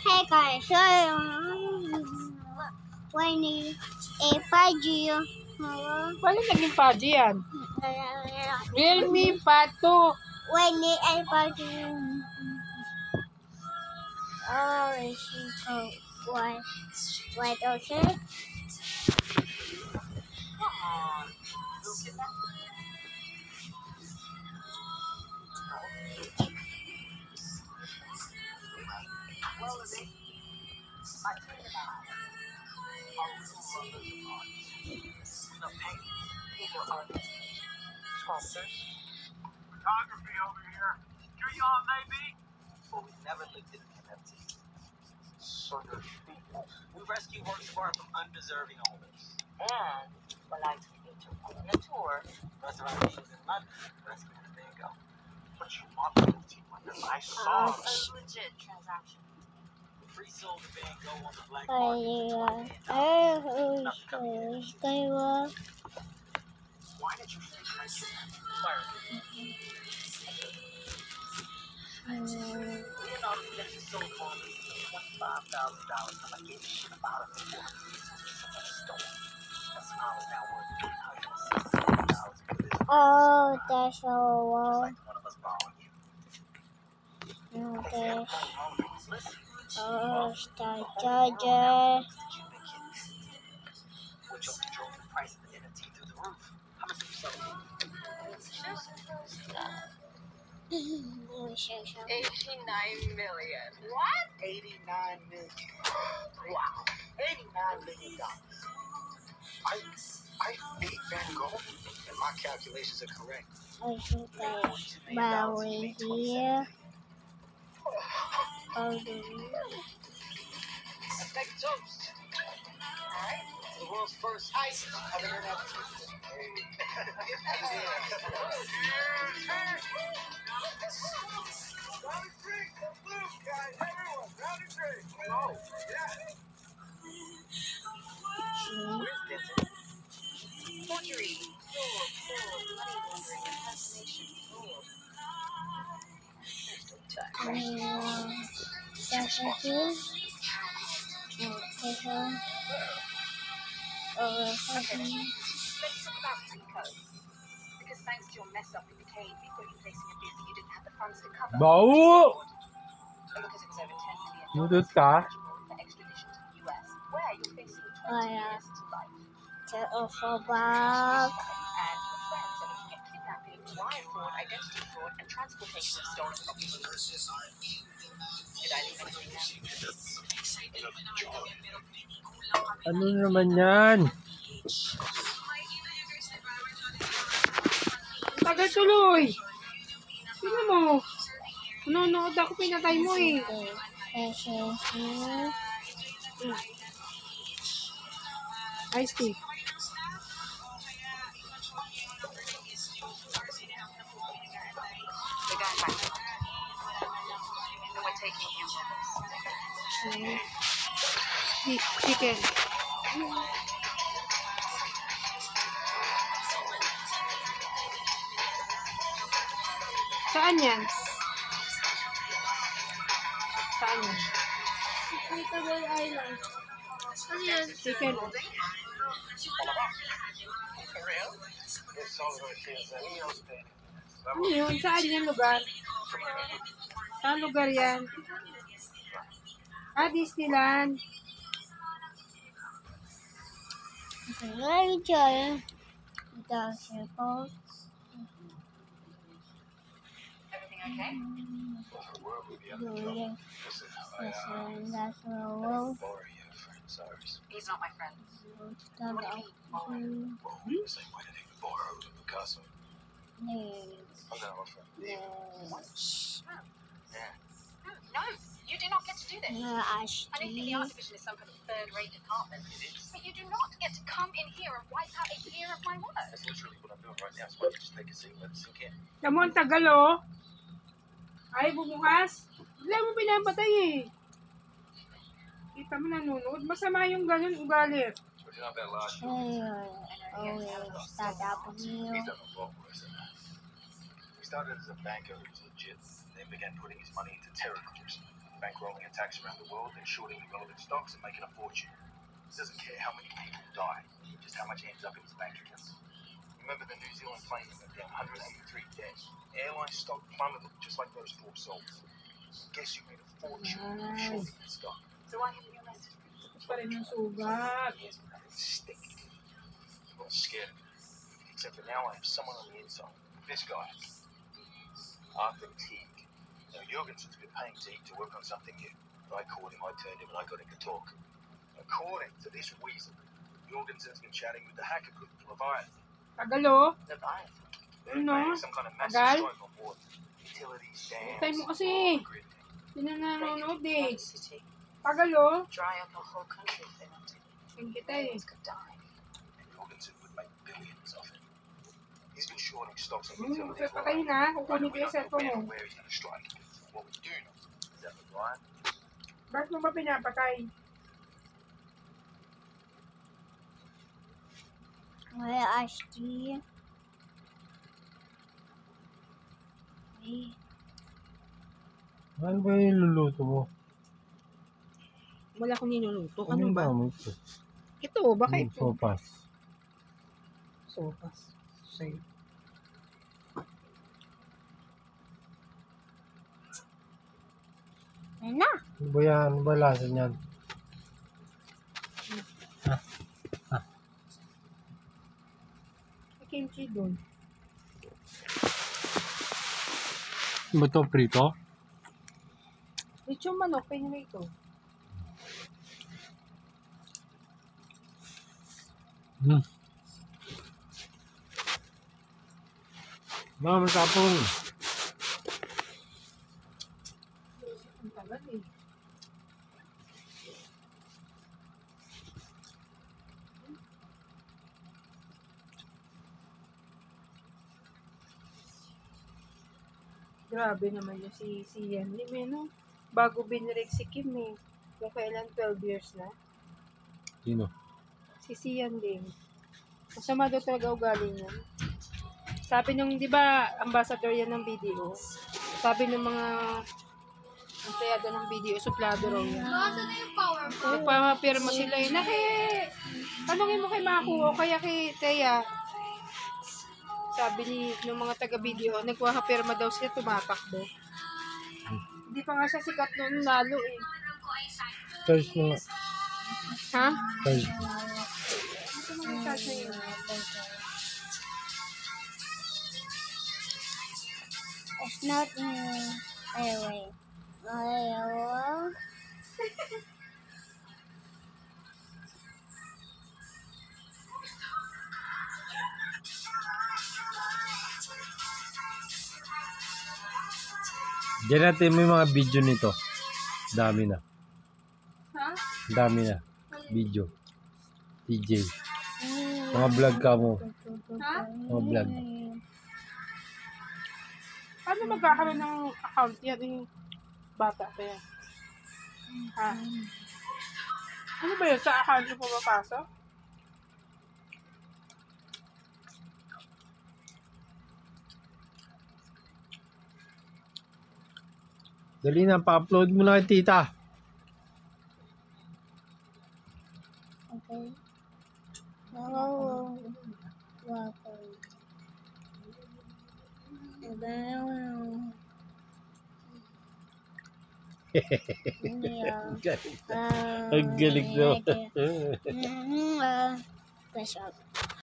Hey guys, so Winnie a Pudgy. Paano naging Paji yan? Realme Pato. Winnie a Pudgy. Oh, she go what okay? Photography over here. Sure you all may be? Well, we never looked at an NFT. So good people. We rescue works of art from undeserving owners. And would like to get you on a tour. Restorations in London. Rescuing the Van Gogh. But you marketing with them. I saw A legit transaction. Free sold the Van Gogh on the black I market. Why did you fake my trip? Leonardo da Vinci sold Mona Lisa for $25,000. I'm like, give a shit about it before someone stole it. That smile is now worth $360,000. Oh, that's so Just like one of us borrowed you. okay. Listen, Oh, the judge. which only drove the price of the NFT through the roof. How much did you sell it? 89 million. What? 89 million. Wow. $89 million. I beat Van Gogh, and my calculations are correct. I think that's Maui here. Oh, Let's make a toast. Alright? The world's first heist of an NFT. Forgery. Fraud. Money laundering. Impersonation. Fraud. that's a here. Okay, let's talk about pre-code. Because thanks to your mess up with the cave, we put you placing a bid that you didn't have the funds to cover. Bau! And because it was over $10 million Nudot ka? for extradition to the US, where you're facing 20 Oh, yeah. years to life. Take off her And back. your friends are looking at kidnapping, wire fraud, identity fraud, and transportation of stolen property. Did I leave anything out? Ano naman yan? Tagal tuloy! Sino mo? Nanonood ako, pinatay mo eh. Ice tea. We're going back. And we're taking him with us. Chicken. Saan yan? Saan yan? Island. Ano yan? Chicken. Ano yun? Saan yan lugar? Saan lugar yan? Ah, Disneyland. Very good. That's your fault. Everything okay? That's the world. He's not my friend. Stand up. No, you do not get to do this. No, I don't think the art division is some kind of third-rate department. But you do not get to come in here and wipe out a year of my work. That's literally what I'm doing right now. So why don't you just take a seat and let it sink in? Tamo, ang tagal oh. Ay, bumukas. Wala mo pinapatay eh. Kita mo nanonood. Masama yung ganun ugali. But you're not that lost. Stand up. He's done a lot worse than that. He started as a banker who was legit, then began putting his money into terror groups. bankrolling attacks around the world, then shorting irrelevant stocks and making a fortune. He doesn't care how many people die, just how much ends up in his bank account. Remember the New Zealand plane that went down, 183 dead. Airline stock plummeted, just like those 4 souls. Guess you made a fortune shorting that stock. So I have a new message. Pa rin yung sugat. Here's nothing sticky. I'm not scared of it. Except for now I have someone on the inside. This guy. Arthur Teague. Now Jorgensen's been paying Teague to work on something new. I caught him, I turned him, and I got him to talk. According to this weasel, Jorgensen's been chatting with the hacker group, Leviathan. Tagalo. Leviathan. Ano? They're planning some kind of massive Tagal? strike on water. Utilities, dams, Time mo kasi. all the grid. Hindi na nanonood eh. One city. Tagalo. Dry up a whole country if they want to. Tingin kita eh. Millions could die. And Jorgensen would make billions of it. He's been shorting stocks on Hmm, utilities. patayin na. Kukunin ko We yung don't know cellphone when mo. or where he's going to strike. What we do know is that Leviathan Bakit mo ba pinapatay? Ay, Ashley. Ay, Ano ba yung luluto mo? Wala akong niluluto. Ano ba? Ano ito? Ito, baka Yung ito. sopas. Sopas. Sa'yo. ayun na. Ano ba yan? Ano ba lasa niyan? May kimchi doon. Ano ba ito? Prito? Lechon manok, pwede mo ito. Mga matapong. Ang tagal eh. Grabe naman yung si Yan Lim eh, no? Bago binirek si Kim eh. Kung kailan 12 years na. Sino? Si Sian Lim. Masama daw talaga ugali niya. Sabi nung, di ba, ambassador yan ng BDO. Sabi ng mga empleyado ng BDO, suplado raw yan. Nagpapapirma sila eh. Tanungin mo kay Maku o kaya kay Teya. Sabi ni ng mga taga-BDO, nagpapapirma daw sila, tumatakbo. Hindi pa nga siya sikat noon, lalo eh. Charge mo nga. Ha? Charge. Ito mga charge na yun. It's not new. Anyway. Ayaw. Diyan natin mo yung mga video nito. Dami na. Ha? Dami na. Video. TJ. Mga vlog ka mo. Ha? Mga vlog. Paano magkakaroon ng account yan yung bata pa yan? Ha? Ano ba yun? Sa account yung pumapasok? Dali na, pa-upload mo na kay tita. Okay. Oh. Welcome. Ang galing no. Press up.